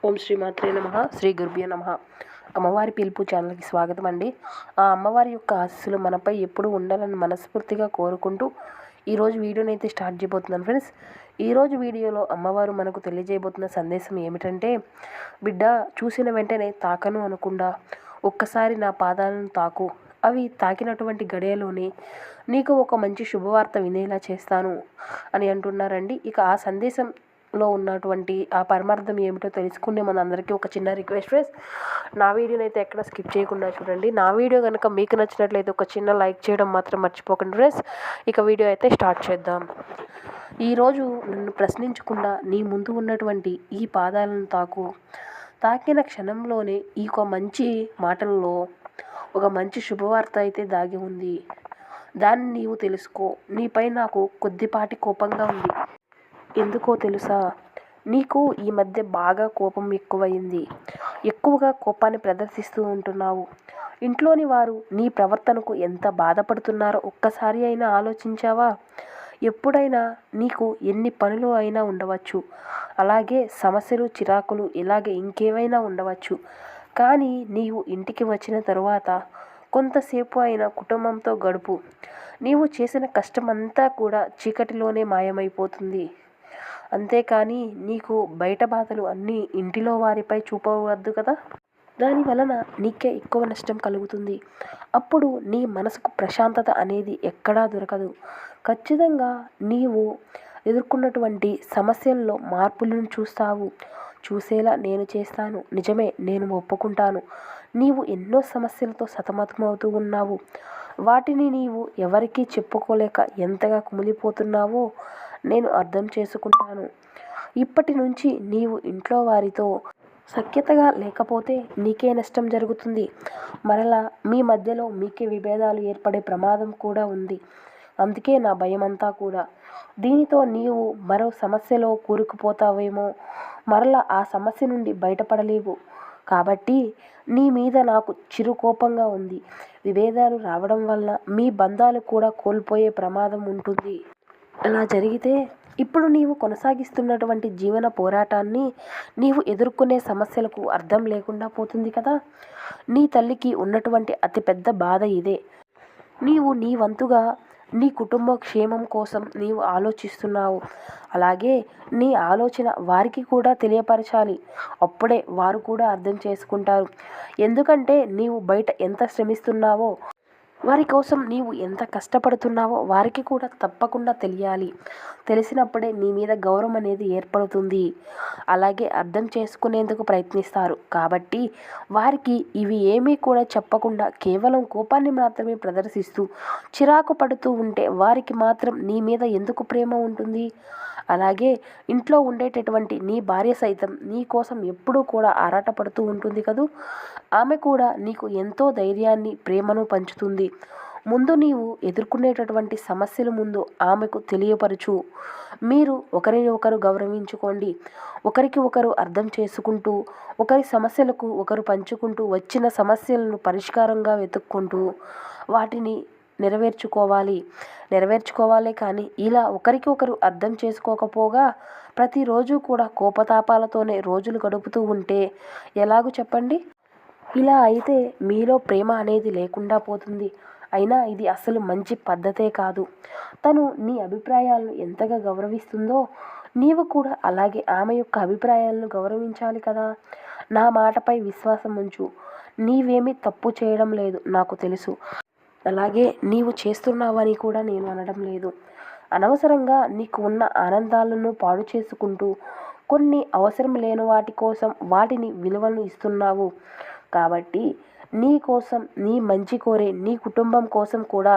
ఓం శ్రీ మాత్రే నమః. శ్రీ గురుభ్యో నమః. అమ్మవారి పిలుపు ఛానల్కి స్వాగతం అండి. ఆ అమ్మవారి యొక్క ఆశీస్సులు మనపై ఎప్పుడు ఉండాలని మనస్ఫూర్తిగా కోరుకుంటూ ఈరోజు వీడియోని అయితే స్టార్ట్ చేయబోతున్నాను ఫ్రెండ్స్. ఈరోజు వీడియోలో అమ్మవారు మనకు తెలియజేయబోతున్న సందేశం ఏమిటంటే, బిడ్డ, చూసిన వెంటనే తాకను అనకుండా ఒక్కసారి నా పాదాలను తాకు. అవి తాకినటువంటి గడియలోనే నీకు ఒక మంచి శుభవార్త వినేలా చేస్తాను అని అంటున్నారండి. ఇక ఆ సందేశంలో ఉన్నటువంటి ఆ పరమార్థం ఏమిటో తెలుసుకునే మనందరికీ ఒక చిన్న రిక్వెస్ట్ ఫ్రెండ్స్. నా వీడియోని అయితే ఎక్కడ స్కిప్ చేయకుండా చూడండి. నా వీడియో కనుక మీకు నచ్చినట్లయితే ఒక చిన్న లైక్ చేయడం మాత్రం మర్చిపోకండి ఫ్రెండ్స్. ఇక వీడియో అయితే స్టార్ట్ చేద్దాం. ఈరోజు నన్ను ప్రశ్నించకుండా నీ ముందు ఉన్నటువంటి ఈ పాదాలను తాకు. తాకిన క్షణంలోనే ఈ ఒక మంచి మాటల్లో ఒక మంచి శుభవార్త అయితే దాగి ఉంది. దాన్ని నీవు తెలుసుకో. నీపై నాకు కొద్దిపాటి కోపంగా ఉంది. ఎందుకో తెలుసా? నీకు ఈ మధ్య బాగా కోపం ఎక్కువైంది. ఎక్కువగా కోపాన్ని ప్రదర్శిస్తూ ఉంటున్నావు. ఇంట్లోని వారు నీ ప్రవర్తనకు ఎంత బాధపడుతున్నారో ఒక్కసారి అయినా ఆలోచించావా? ఎప్పుడైనా నీకు ఎన్ని పనులు అయినా ఉండవచ్చు, అలాగే సమస్యలు, చిరాకులు, ఇలాగే ఇంకేవైనా ఉండవచ్చు. కానీ నీవు ఇంటికి వచ్చిన తరువాత కొంతసేపు అయినా కుటుంబంతో గడుపు. నీవు చేసిన కష్టమంతా కూడా చీకటిలోనే మాయమైపోతుంది. అంతేకాని నీకు బయట బాధలు అన్నీ ఇంటిలో వారిపై చూపవద్దు కదా. దాని వలన నీకే ఎక్కువ నష్టం కలుగుతుంది. అప్పుడు నీ మనసుకు ప్రశాంతత అనేది ఎక్కడా దొరకదు. ఖచ్చితంగా నీవు ఎదుర్కొన్నటువంటి సమస్యల్లో మార్పులను చూస్తావు. చూసేలా నేను చేస్తాను. నిజమే, నేను ఒప్పుకుంటాను. నీవు ఎన్నో సమస్యలతో సతమతమవుతూ ఉన్నావు. వాటిని నీవు ఎవరికీ చెప్పుకోలేక ఎంతగా కుమిలిపోతున్నావో నేను అర్థం చేసుకుంటాను. ఇప్పటి నుంచి నీవు ఇంట్లో వారితో సఖ్యతగా లేకపోతే నీకే నష్టం జరుగుతుంది. మరలా మీ మధ్యలో మీకే విభేదాలు ఏర్పడే ప్రమాదం కూడా ఉంది. అందుకే నా భయమంతా కూడా. దీనితో నీవు మరో సమస్యలో కూరుకుపోతావేమో. మరలా ఆ సమస్య నుండి బయటపడలేవు. కాబట్టి నీ మీద నాకు చిరు కోపంగా ఉంది. విభేదాలు రావడం వల్ల మీ బంధాలు కూడా కోల్పోయే ప్రమాదం ఉంటుంది. అలా జరిగితే ఇప్పుడు నీవు కొనసాగిస్తున్నటువంటి జీవన పోరాటాన్ని, నీవు ఎదుర్కొనే సమస్యలకు అర్థం లేకుండా పోతుంది కదా. నీ తల్లికి ఉన్నటువంటి అతిపెద్ద బాధ ఇదే. నీవు నీ వంతుగా నీ కుటుంబ క్షేమం కోసం నీవు ఆలోచిస్తున్నావు. అలాగే నీ ఆలోచన వారికి కూడా తెలియపరచాలి. అప్పుడే వారు కూడా అర్థం చేసుకుంటారు. ఎందుకంటే నీవు బయట ఎంత శ్రమిస్తున్నావో, వారి కోసం నీవు ఎంత కష్టపడుతున్నావో వారికి కూడా తప్పకుండా తెలియాలి. తెలిసినప్పుడే నీ మీద గౌరవం అనేది ఏర్పడుతుంది. అలాగే అర్థం చేసుకునేందుకు ప్రయత్నిస్తారు. కాబట్టి వారికి ఇవి ఏమీ కూడా చెప్పకుండా కేవలం కోపాన్ని మాత్రమే ప్రదర్శిస్తూ చిరాకు పడుతూ ఉంటే వారికి మాత్రం నీ మీద ఎందుకు ప్రేమ ఉంటుంది? అలాగే ఇంట్లో ఉండేటటువంటి నీ భార్య సైతం నీ కోసం ఎప్పుడూ కూడా ఆరాటపడుతూ ఉంటుంది కదూ. ఆమె కూడా నీకు ఎంతో ధైర్యాన్ని, ప్రేమను పంచుతుంది. ముందు నీవు ఎదుర్కొనేటటువంటి సమస్యల ముందు ఆమెకు తెలియపరచు. మీరు ఒకరిని ఒకరు గౌరవించుకోండి. ఒకరికి ఒకరు అర్థం చేసుకుంటూ, ఒకరి సమస్యలకు ఒకరు పంచుకుంటూ, వచ్చిన సమస్యలను పరిష్కారంగా వెతుక్కుంటూ వాటిని నెరవేర్చుకోవాలి. కానీ ఇలా ఒకరికి ఒకరు అర్థం చేసుకోకపోగా ప్రతిరోజు కూడా కోపతాపాలతోనే రోజులు గడుపుతూ ఉంటే ఎలాగూ చెప్పండి? ఇలా అయితే మీలో ప్రేమ అనేది లేకుండా పోతుంది. అయినా ఇది అసలు మంచి పద్ధతే కాదు. తను నీ అభిప్రాయాలను ఎంతగా గౌరవిస్తుందో నీవు కూడా అలాగే ఆమె యొక్క అభిప్రాయాలను గౌరవించాలి కదా. నా మాటపై విశ్వాసం ఉంచు. నీవేమీ తప్పు చేయడం లేదు, నాకు తెలుసు. అలాగే నీవు చేస్తున్నావని కూడా నేను అనడం లేదు. అనవసరంగా నీకు ఉన్న ఆనందాలను పాడు చేసుకుంటూ కొన్ని అవసరం లేని వాటి కోసం వాటిని విలువను ఇస్తున్నావు. కాబట్టి నీ కోసం, నీ మంచి కోరే నీ కుటుంబం కోసం కూడా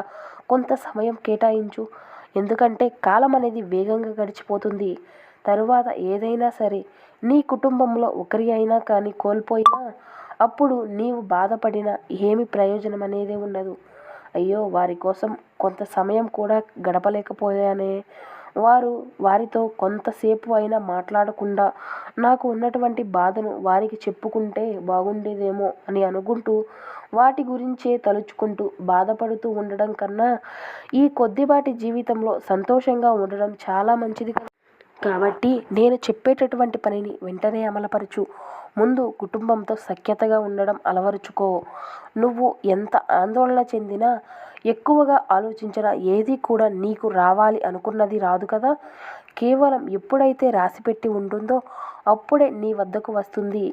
కొంత సమయం కేటాయించు. ఎందుకంటే కాలం అనేది వేగంగా గడిచిపోతుంది. తరువాత ఏదైనా సరే నీ కుటుంబంలో ఒకరి అయినా కానీ కోల్పోయినా అప్పుడు నీవు బాధపడినా ఏమి ప్రయోజనం అనేది ఉండదు. అయ్యో, వారి కోసం కొంత సమయం కూడా గడపలేకపోయానే, వారితో కొంతసేపు అయినా మాట్లాడకుండా నాకు ఉన్నటువంటి బాధను వారికి చెప్పుకుంటే బాగుండేదేమో అని అనుకుంటూ వాటి గురించే తలుచుకుంటూ బాధపడుతూ ఉండడం కన్నా ఈ కొద్దిపాటి జీవితంలో సంతోషంగా ఉండడం చాలా మంచిది కదా. కాబట్టి నేను చెప్పేటటువంటి పనిని వెంటనే అమలుపరచు. ముందు కుటుంబంతో సఖ్యతగా ఉండడం అలవరుచుకో. నువ్వు ఎంత ఆందోళన చెందినా, ఎక్కువగా ఆలోచించినా ఏది కూడా నీకు రావాలి అనుకున్నది రాదు కదా. కేవలం ఎప్పుడైతే రాసిపెట్టి ఉంటుందో అప్పుడే నీ వద్దకు వస్తుంది.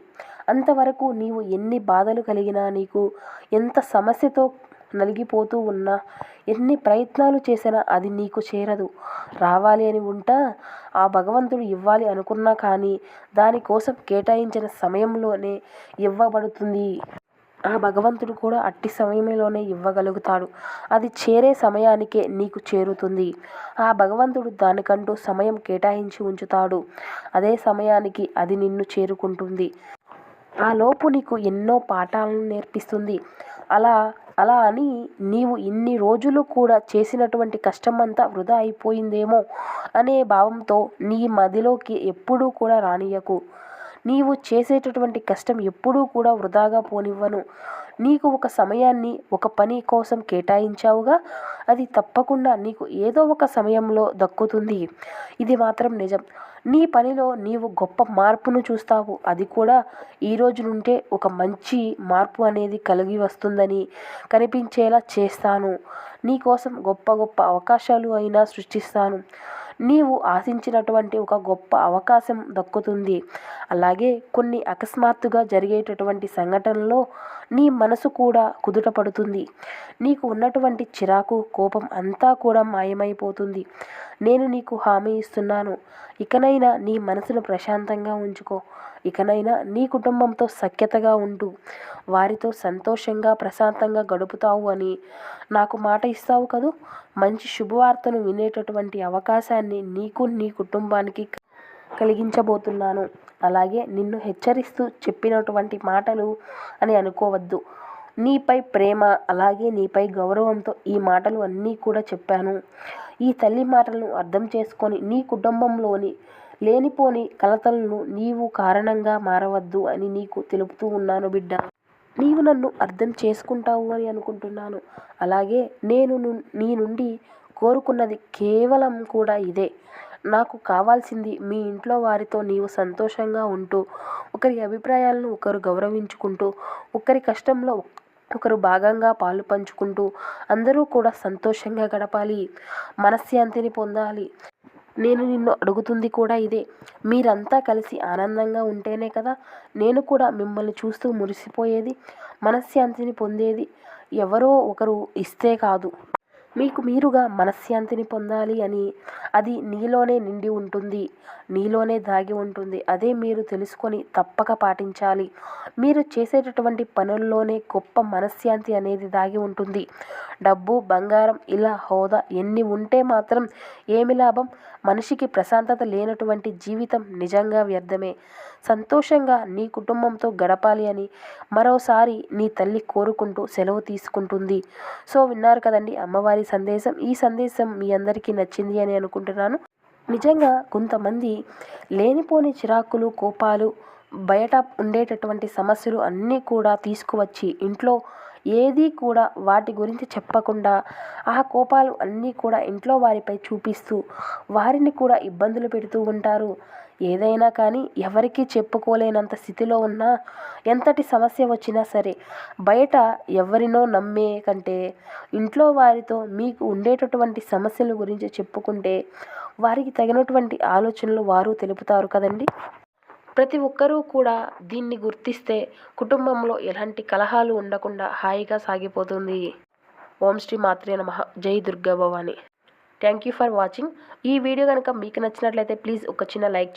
అంతవరకు నీవు ఎన్ని బాధలు కలిగినా, నీకు ఎంత సమస్యతో నలిగిపోతూ ఉన్నా, ఎన్ని ప్రయత్నాలు చేసినా అది నీకు చేరదు. రావాలి అని ఉంటా ఆ భగవంతుడు ఇవ్వాలి అనుకున్నా కానీ దానికోసం కేటాయించిన సమయంలోనే ఇవ్వబడుతుంది. ఆ భగవంతుడు కూడా అట్టి సమయంలోనే ఇవ్వగలుగుతాడు. అది చేరే సమయానికే నీకు చేరుతుంది. ఆ భగవంతుడు దానికంటూ సమయం కేటాయించి ఉంచుతాడు. అదే సమయానికి అది నిన్ను చేరుకుంటుంది. ఆ లోపు నీకు ఎన్నో పాఠాలను నేర్పిస్తుంది. అలా అలా అని నీవు ఇన్ని రోజులు కూడా చేసినటువంటి కష్టమంతా వృధా అయిపోయిందేమో అనే భావంతో నీ మదిలోకి ఎప్పుడూ కూడా రానియకు. నీవు చేసేటటువంటి కష్టం ఎప్పుడూ కూడా వృధాగా పోనివ్వను. నీకు ఒక సమయాన్ని ఒక పని కోసం కేటాయించావుగా, అది తప్పకుండా నీకు ఏదో ఒక సమయంలో దక్కుతుంది. ఇది మాత్రం నిజం. నీ పనిలో నీవు గొప్ప మార్పును చూస్తావు. అది కూడా ఈ రోజు నుండే ఒక మంచి మార్పు అనేది కలిగి వస్తుందని కనిపించేలా చేస్తాను. నీకోసం గొప్ప గొప్ప అవకాశాలు అయినా సృష్టిస్తాను. నీవు ఆశించినటువంటి ఒక గొప్ప అవకాశం దక్కుతుంది. అలాగే కొన్ని అకస్మాత్తుగా జరిగేటటువంటి సంఘటనలో నీ మనసు కూడా కుదుట పడుతుంది. నీకు ఉన్నటువంటి చిరాకు, కోపం అంతా కూడా మాయమైపోతుంది. నేను నీకు హామీ ఇస్తున్నాను. ఇకనైనా నీ మనసును ప్రశాంతంగా ఉంచుకో. ఇకనైనా నీ కుటుంబంతో సఖ్యతగా ఉంటూ వారితో సంతోషంగా ప్రశాంతంగా గడుపుతావు అని నాకు మాట ఇస్తావు కదూ. మంచి శుభవార్తను వినేటటువంటి అవకాశాన్ని నీకు నీ కుటుంబానికి కలిగించబోతున్నాను. అలాగే నిన్ను హెచ్చరిస్తూ చెప్పినటువంటి మాటలు అని అనుకోవద్దు. నీపై ప్రేమ, అలాగే నీపై గౌరవంతో ఈ మాటలు అన్నీ కూడా చెప్పాను. ఈ తల్లి మాటలను అర్థం చేసుకొని నీ కుటుంబంలోని లేనిపోని కలతలను నీవు కారణంగా మారవద్దు అని నీకు తెలుపుతూ ఉన్నాను బిడ్డ. నీవు నన్ను అర్థం చేసుకుంటావు అని అనుకుంటున్నాను. అలాగే నేను నీ నుండి కోరుకున్నది కేవలం కూడా ఇదే. నాకు కావాల్సింది మీ ఇంట్లో వారితో నీవు సంతోషంగా ఉంటూ, ఒకరి అభిప్రాయాలను ఒకరు గౌరవించుకుంటూ, ఒకరి కష్టంలో ఒకరు భాగంగా పాలు పంచుకుంటూ అందరూ కూడా సంతోషంగా గడపాలి, మనశ్శాంతిని పొందాలి. నేను నిన్ను అడుగుతుంది కూడా ఇదే. మీరంతా కలిసి ఆనందంగా ఉంటేనే కదా నేను కూడా మిమ్మల్ని చూస్తూ మురిసిపోయేది, మనశ్శాంతిని పొందేది. ఎవరో ఒకరు ఇస్తే కాదు, మీకు మీరుగా మనశ్శాంతిని పొందాలి అని అది నీలోనే నిండి ఉంటుంది, నీలోనే దాగి ఉంటుంది. అదే మీరు తెలుసుకొని తప్పక పాటించాలి. మీరు చేసేటటువంటి పనుల్లోనే గొప్ప మనశ్శాంతి అనేది దాగి ఉంటుంది. డబ్బు, బంగారం, ఇలా హోదా ఎన్ని ఉంటే మాత్రం ఏమి లాభం? మనిషికి ప్రశాంతత లేనటువంటి జీవితం నిజంగా వ్యర్థమే. సంతోషంగా నీ కుటుంబంతో గడపాలి అని మరోసారి నీ తల్లి కోరుకుంటూ సెలవు తీసుకుంటుంది. సో విన్నారు కదండి అమ్మవారి సందేశం. ఈ సందేశం మీ అందరికీ నచ్చింది అని అనుకుంటున్నాను. నిజంగా కొంతమంది లేనిపోని చిరాకులు, కోపాలు, బయట ఉండేటటువంటి సమస్యలు అన్నీ కూడా తీసుకువచ్చి ఇంట్లో ఏది కూడా వాటి గురించి చెప్పకుండా ఆ కోపాలు అన్నీ కూడా ఇంట్లో వారిపై చూపిస్తూ వారిని కూడా ఇబ్బందులు పెడుతూ ఉంటారు. ఏదైనా కానీ ఎవరికీ చెప్పుకోలేనంత స్థితిలో ఉన్నా, ఎంతటి సమస్య వచ్చినా సరే బయట ఎవరినో నమ్మే కంటే ఇంట్లో వారితో మీకు ఉండేటటువంటి సమస్యల గురించి చెప్పుకుంటే వారికి తగినటువంటి ఆలోచనలు వారు తెలుపుతారు కదండి. ప్రతి ఒక్కరూ కూడా దీన్ని గుర్తిస్తే కుటుంబంలో ఎలాంటి కలహాలు ఉండకుండా హాయిగా సాగిపోతుంది. ఓం శ్రీ మాత్రే నమః. జై Durga Bhavani. Thank you for watching. ఈ వీడియో కనుక మీకు నచ్చినట్లయితే ప్లీజ్ ఒక చిన్న లైక్ చేయండి.